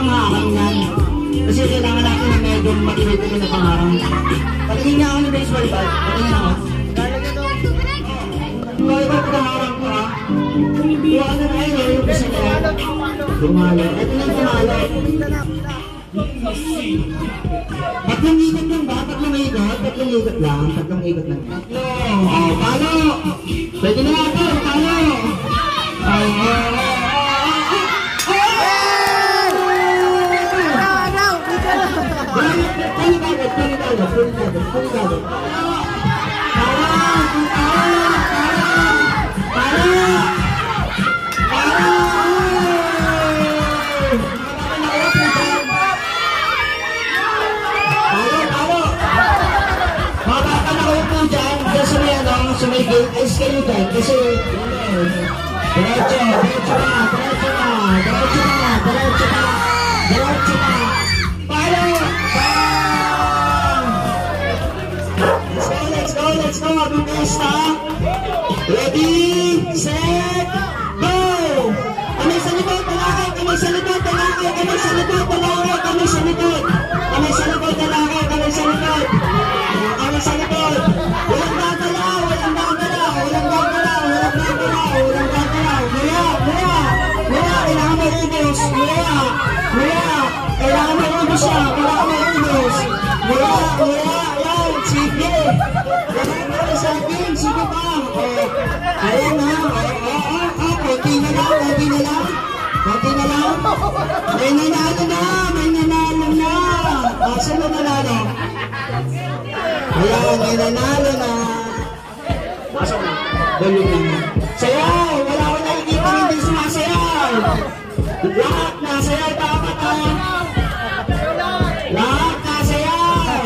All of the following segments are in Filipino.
pangharang yan. Kasi kailangan natin na medyo matibay-tibay na pangharang. Patingin nga ako ng baseball bat. Patingin ako. Kaya ba pagkaharang ko ha? Kuha na na yun, yung gusto ko. Dumalo. Ito na yung dumalo. Tatlong ikot lang ba? Tatlong ikot? Tatlong ikot lang. Tatlong ikot lang. Oh, palo! Pwede na ako, palo! May guys kayo dyan kasi diretso na palo let's go mabilis na ready set go kami sa likod talakay kami sa likod sige pa ayan ha konti na lang may nanalo na saan na nanalo? Ayan, may nanalo na sayaw, wala ko nakikita hindi sumasayaw lahat nasayaw dapat ha lahat nasayaw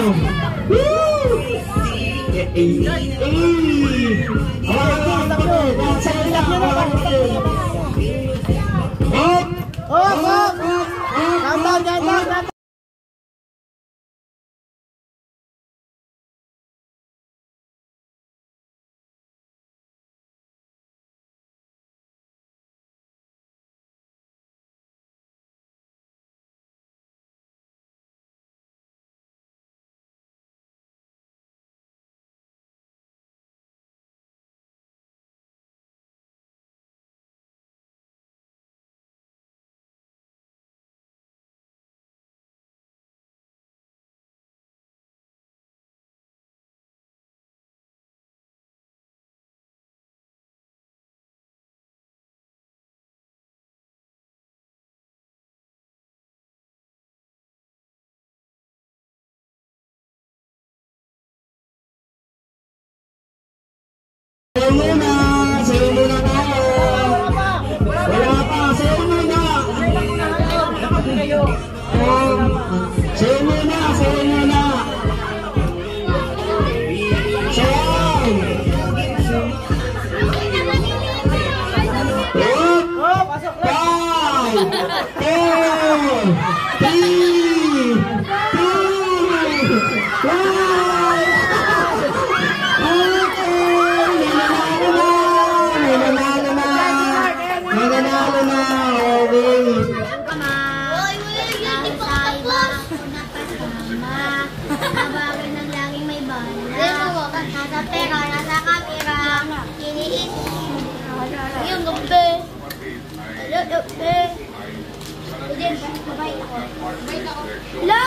Sayo muna tayo. Wala pa, sayo muna. Sayo muna. La!